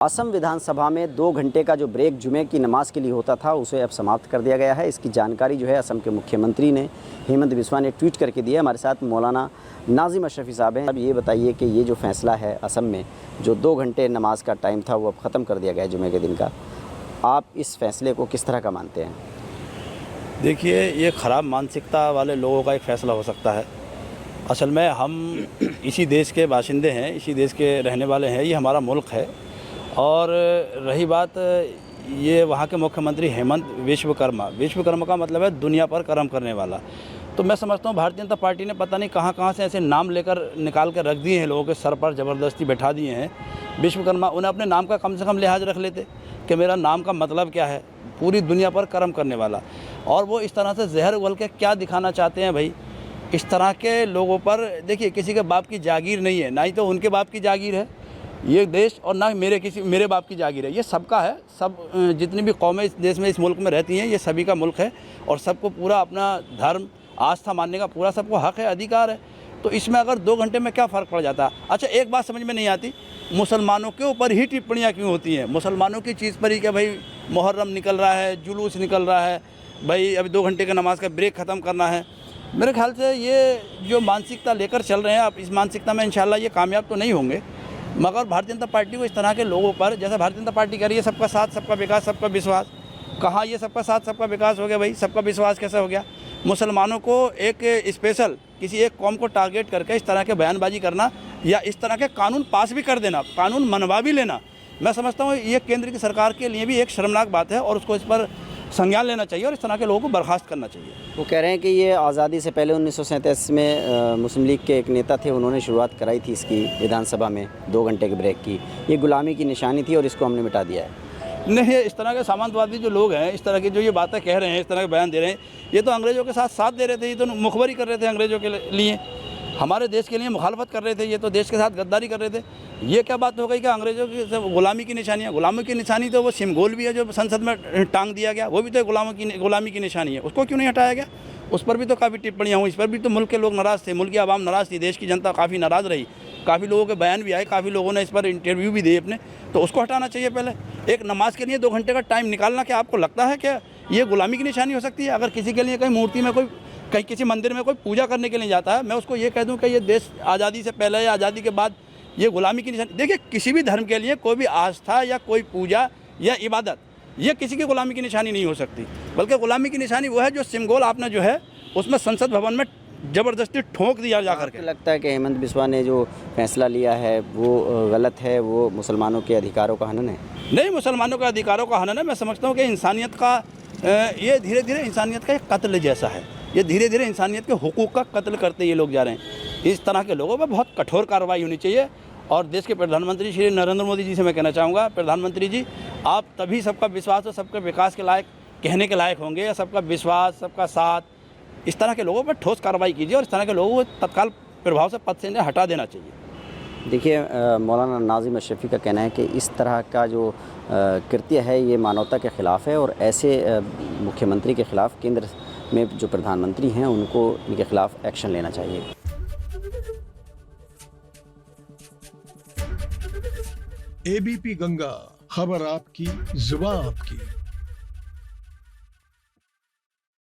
असम विधानसभा में 2 घंटे का जो ब्रेक जुमे की नमाज के लिए होता था उसे अब समाप्त कर दिया गया है। इसकी जानकारी जो है असम के मुख्यमंत्री ने हेमंत बिस्वा ने ट्वीट करके दी है। हमारे साथ मौलाना नाजिम अशरफी साहब हैं। अब ये बताइए कि ये जो फैसला है असम में जो 2 घंटे नमाज का टाइम था वो अब ख़त्म कर दिया गया है जुमे के दिन का, आप इस फैसले को किस तरह का मानते हैं? देखिए, ये ख़राब मानसिकता वाले लोगों का एक फ़ैसला हो सकता है। असल में हम इसी देश के बाशिंदे हैं, इसी देश के रहने वाले हैं, ये हमारा मुल्क है। और रही बात ये वहाँ के मुख्यमंत्री हेमंत विश्वकर्मा का मतलब है दुनिया पर कर्म करने वाला। तो मैं समझता हूँ भारतीय जनता पार्टी ने पता नहीं कहाँ से ऐसे नाम लेकर निकाल कर रख दिए हैं, लोगों के सर पर ज़बरदस्ती बैठा दिए हैं विश्वकर्मा। उन्हें अपने नाम का कम से कम लिहाज रख लेते कि मेरा नाम का मतलब क्या है, पूरी दुनिया पर कर्म करने वाला। और वो इस तरह से जहर उगल के क्या दिखाना चाहते हैं भाई, इस तरह के लोगों पर। देखिए, किसी के बाप की जागीर नहीं है, ना ही तो उनके बाप की जागीर है ये देश, और ना मेरे बाप की जागीर है। ये सबका है, सब जितनी भी कौमें इस देश में, इस मुल्क में रहती हैं, ये सभी का मुल्क है। और सबको पूरा अपना धर्म आस्था मानने का पूरा सबको हक है, अधिकार है। तो इसमें अगर 2 घंटे में क्या फ़र्क पड़ जाता? अच्छा, एक बात समझ में नहीं आती, मुसलमानों के ऊपर ही टिप्पणियाँ क्यों होती हैं? मुसलमानों की चीज़ पर ही क्या भाई, मुहर्रम निकल रहा है, जुलूस निकल रहा है, भाई अभी 2 घंटे का नमाज का ब्रेक ख़त्म करना है। मेरे ख्याल से ये जो मानसिकता लेकर चल रहे हैं आप, इस मानसिकता में इंशाल्लाह ये कामयाब तो नहीं होंगे। मगर भारतीय जनता पार्टी को इस तरह के लोगों पर, जैसे भारतीय जनता पार्टी कह रही है सबका साथ सबका विकास सबका विश्वास, कहाँ ये सबका साथ सबका विकास हो गया भाई? सबका विश्वास कैसे हो गया? मुसलमानों को एक स्पेशल किसी एक कौम को टारगेट करके इस तरह के बयानबाजी करना या इस तरह के कानून पास भी कर देना, कानून मनवा भी लेना, मैं समझता हूँ ये केंद्र की सरकार के लिए भी एक शर्मनाक बात है और उसको इस पर संज्ञान लेना चाहिए और इस तरह के लोगों को बर्खास्त करना चाहिए। वो कह रहे हैं कि ये आज़ादी से पहले 1937 में मुस्लिम लीग के एक नेता थे, उन्होंने शुरुआत कराई थी इसकी विधानसभा में 2 घंटे के ब्रेक की। ये गुलामी की निशानी थी और इसको हमने मिटा दिया है। नहीं, इस तरह के सामंतवादी जो लोग हैं, इस तरह की जो ये बातें कह रहे हैं, इस तरह के बयान दे रहे हैं, ये तो अंग्रेज़ों के साथ दे रहे थे, ये तो मुखबरी कर रहे थे अंग्रेज़ों के लिए, हमारे देश के लिए मुखालफत कर रहे थे, ये तो देश के साथ गद्दारी कर रहे थे। ये क्या बात हो गई कि अंग्रेज़ों की गुलामी की निशानियाँ? गुलामी की निशानी तो वो सिमगोल भी है जो संसद में टांग दिया गया, वो भी तो गुलामी की निशानी है, उसको क्यों नहीं हटाया गया? उस पर भी तो काफ़ी टिप्पणियाँ हुई, इस पर भी तो मुल्क के लोग नाराज़ थे, मुल्क की आवाम नाराज़ थी, देश की जनता काफ़ी नाराज़ रही, काफ़ी लोगों के बयान भी आए, काफ़ी लोगों ने इस पर इंटरव्यू भी दिए अपने। तो उसको हटाना चाहिए पहले। एक नमाज के लिए 2 घंटे का टाइम निकालना, क्या आपको लगता है कि ये गुलामी की निशानी हो सकती है? अगर किसी के लिए कहीं मूर्ति में कहीं किसी मंदिर में कोई पूजा करने के लिए जाता है, मैं उसको ये कह दूं कि ये देश आज़ादी से पहले या आज़ादी के बाद ये गुलामी की निशानी। देखिए, किसी भी धर्म के लिए कोई भी आस्था या कोई पूजा या इबादत, ये किसी की गुलामी की निशानी नहीं हो सकती, बल्कि गुलामी की निशानी वो है जो सिमगोल आपने जो है उसमें संसद भवन में ज़बरदस्ती ठोंक दिया जा करके। लगता है कि हेमंत बिस्वा ने जो फैसला लिया है वो गलत है, वो मुसलमानों के अधिकारों का हनन है? नहीं, मुसलमानों के अधिकारों का हनन है। मैं समझता हूँ कि इंसानियत का ये धीरे धीरे इंसानियत का एक कत्ल जैसा है। ये धीरे धीरे इंसानियत के हुकूक का कत्ल करते ये लोग जा रहे हैं। इस तरह के लोगों पर बहुत कठोर कार्रवाई होनी चाहिए। और देश के प्रधानमंत्री श्री नरेंद्र मोदी जी से मैं कहना चाहूँगा, प्रधानमंत्री जी, आप तभी सबका विश्वास और सबके विकास के लायक कहने के लायक होंगे, या सबका विश्वास सबका साथ, इस तरह के लोगों पर ठोस कार्रवाई कीजिए और इस तरह के लोगों को तत्काल प्रभाव से पद से हटा देना चाहिए। देखिए, मौलाना नाजिम अशरफी का कहना है कि इस तरह का जो कृत्य है ये मानवता के ख़िलाफ़ है और ऐसे मुख्यमंत्री के ख़िलाफ़ केंद्र में जो प्रधानमंत्री हैं उनको इनके ख़िलाफ़ एक्शन लेना चाहिए। ABP गंगा, खबर आपकी, जुबान आपकी।